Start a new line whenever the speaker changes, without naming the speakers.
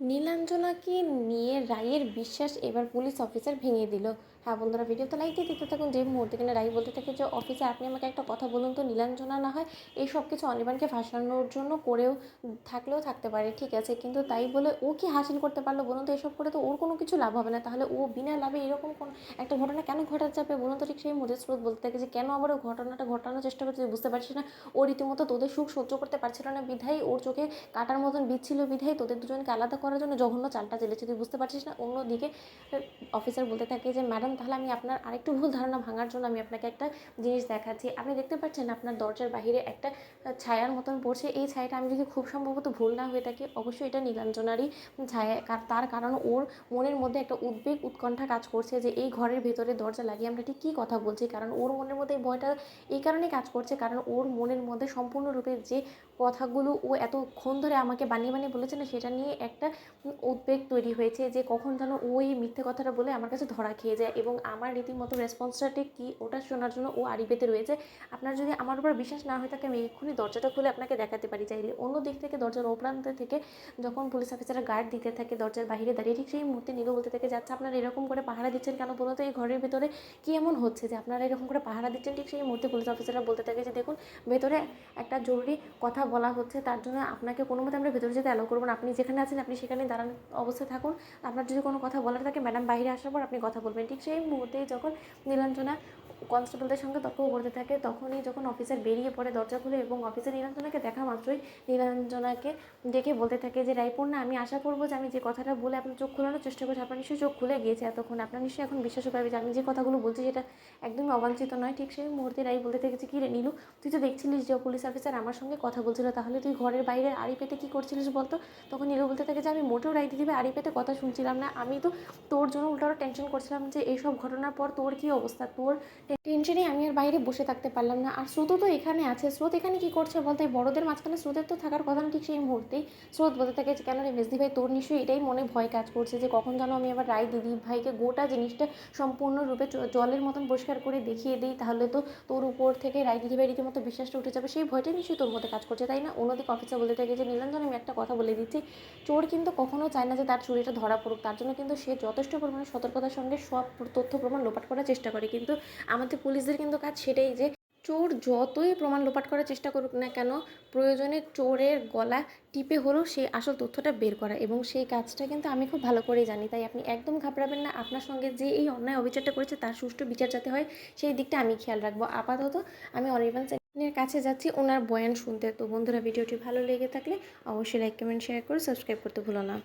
নীলাঞ্জনাকে নিয়ে রায়ের বিশ্বাস এবার পুলিশ অফিসার ভেঙে দিল। হ্যাঁ বন্ধুরা, ভিডিওতে লাইক দিয়ে দিতে থাকুন। যে মুহূর্তে কিনা রায় বলতে থাকে যে অফিসে আপনি আমাকে একটা কথা বলুন তো, নীলাঞ্জনা না হয় এই সব কিছু অনির্বাণকে ফাঁসানোর জন্য করেও থাকলেও থাকতে পারে, ঠিক আছে, কিন্তু তাই বলে ও কি হাসিল করতে পারলো বলুন তো? এসব করে তো ওর কোনো কিছু লাভ হবে না। তাহলে ও বিনা লাভে এরকম কোন একটা ঘটনা কেন ঘটাতে যাবে বলুন তো? ঠিক সেই মুহূর্তে স্রোত বলতে থাকে যে কেন আবার ও ঘটনাটা ঘটানোর চেষ্টা করছে, বুঝতে পারছিস না? ও রীতিমতো তোদের সুখ সহ্য করতে পারছিল না বিধায় ওর চোখে কাটার মতন বিচ্ছিল বিধায় তোদের দুজনকে আলাদা করার জন্য জঘন্য চালটা চেলেছে, তুই বুঝতে পারছিস না? অন্যদিকে অফিসার বলতে থাকে যে ম্যাডাম, তাহলে আমি আপনার আরেকটু ভুল ধারণা ভাঙার জন্য আমি আপনাকে একটা জিনিস দেখাচ্ছি। আপনি দেখতে পাচ্ছেন আপনার দরজার বাহিরে একটা ছায়ার মতন পড়ছে। এই ছায়াটা, আমি যদি খুব সম্ভবত ভুল না হয়ে থাকি, অবশ্যই এটা নীলাঞ্জনারই ছায়া। তার কারণ ওর মনের মধ্যে একটা উদ্বেগ উৎকণ্ঠা কাজ করছে যে এই ঘরের ভেতরে দরজা লাগিয়ে আমরা ঠিক কী কথা বলছি। কারণ ওর মনের মধ্যে এই ভয়টা এই কারণেই কাজ করছে, কারণ ওর মনের মধ্যে সম্পূর্ণরূপে যে কথাগুলো ও এতক্ষণ ধরে আমাকে বানিয়ে বানিয়ে বলেছে না, সেটা নিয়ে একটা উদ্বেগ তৈরি হয়েছে যে কখন যেন ওই মিথ্যে কথাটা বলে আমার কাছে ধরা খেয়ে যায়, এবং আমার রীতিমতো রেসপন্সিবিলিটি কী ওটা শোনার জন্য ও আড়ি পেতে রয়েছে। আপনার যদি আমার উপর বিশ্বাস না হয়ে থাকে, আমি এক্ষুনি দরজাটা খুলে আপনাকে দেখাতে পারি চাইলে। অন্য দিক থেকে দরজার ওপ্রান্ত থেকে যখন পুলিশ অফিসাররা গার্ড দিতে থাকে দরজার বাইরে দাঁড়িয়ে, ঠিক সেই মুহূর্তে নীলু বলতে থাকে, যাচ্ছে আপনারা এরকম করে পাহারা দিচ্ছেন কেন বলুন তো? এই ঘরের ভেতরে কী এমন হচ্ছে যে আপনারা এরকম করে পাহারা দিচ্ছেন? ঠিক সেই মুহূর্তে পুলিশ অফিসাররা বলতে থাকে যে দেখুন, ভেতরে একটা জরুরি কথা বলা হচ্ছে, তার জন্য আপনাকে কোনো মতে আমরা ভেতরে যেতে অ্যালাউ করবো না। আপনি যেখানে আছেন আপনি সেখানে দাঁড়ানো অবস্থায় থাকুন। আপনার যদি কোনো কথা বলার থাকে ম্যাডাম বাইরে আসার পর আপনি কথা বলবেন। ঠিক সেই মুহূর্তেই যখন নীলাঞ্জনা কনস্টেবলদের সঙ্গে তর্ক করতে থাকে, তখনই যখন অফিসার বেরিয়ে পড়ে দরজা খুলে, এবং অফিসার নীলাঞ্জনাকে দেখা মাত্রই নীলাঞ্জনাকে ডেকে বলতে থাকে যে রায়পূর্ণা, আমি আশা করবো যে আমি যে কথাটা বলে আপনার চোখ খোলানোর চেষ্টা করছি, আপনার নিশ্চয়ই চোখ খুলে গিয়েছে এতক্ষণ। আপনার নিশ্চয়ই এখন বিশ্বাসও পাবে যে আমি যে কথাগুলো বলছি সেটা একদমই অবাঞ্ছিত নয়। ঠিক সেই মুহূর্তে রাই বলতে থেকেছে, কি রে নীলু, তুই তো দেখছিলিস যে পুলিশ অফিসার আমার সঙ্গে কথা বলছিল, তাহলে তুই ঘরের বাইরে আড়ি পেতে কী করছিলিস বলতো? তখন নীলু বলতে থাকে যে আমি মোটেও রাই দিদিভাই আড়ি পেতে কথা শুনছিলাম না, আমি তো তোর জন্য উল্টো টেনশন করছিলাম যে এইসব ঘটনার পর তোর কী অবস্থা। তোর টেনশনে আমি আর বাইরে বসে থাকতে পারলাম না। আর স্রোতও তো এখানে আছে, স্রোত এখানে কী করছে বলতে? এই বড়দের মাঝখানে স্রোতের তো থাকার কথা না। ঠিক সেই মুহূর্তেই স্রোত বলতে থাকে যে কেন রে মেজদি ভাই, তোর নিশ্চয়ই এটাই মনে ভয় কাজ করছে যে কখন যেন আমি আবার রায় দিদি ভাইকে গোটা জিনিসটা সম্পূর্ণরূপে জলের মতন পরিষ্কার করে দেখিয়ে দিই, তাহলে তো তোর উপর থেকে রায় দিদি ভাই রীতিমতো বিশ্বাসটা উঠে যাবে। সেই ভয়টাই নিশ্চয়ই তোর মধ্যে কাজ করছে, তাই না? অন্যদিকে অফিসার বলতে থাকে যে নীলাঞ্জন, আমি একটা কথা বলে দিচ্ছি, চোর কিন্তু কখনো চায় না যে তার চুরিটা ধরা পড়ুক, তার জন্য কিন্তু সে যথেষ্ট পরিমাণে সতর্কতার সঙ্গে সব তথ্য প্রমাণ লোপাট করার চেষ্টা করে। কিন্তু আমাদের পুলিশদের কিন্তু কাজ সেটাই যে চোর যতই প্রমাণ লোপাট করার চেষ্টা করুক না কেন, প্রয়োজনে চোরের গলা টিপে হলেও সেই আসল তথ্যটা বের করা, এবং সেই কাজটা কিন্তু আমি খুব ভালো করেই জানি। তাই আপনি একদম ঘাবড়াবেন না। আপনার সঙ্গে যে এই অন্যায় অবিচারটা করেছে তার সুষ্ঠু বিচার যাতে হয় সেই দিকটা আমি খেয়াল রাখবো। আপাতত আমি অনির্বাণ সেনের কাছে যাচ্ছি ওনার বয়ান শুনতে। তো বন্ধুরা, ভিডিওটি ভালো লেগে থাকলে অবশ্যই লাইক কমেন্ট শেয়ার করে সাবস্ক্রাইব করতে ভুলো না।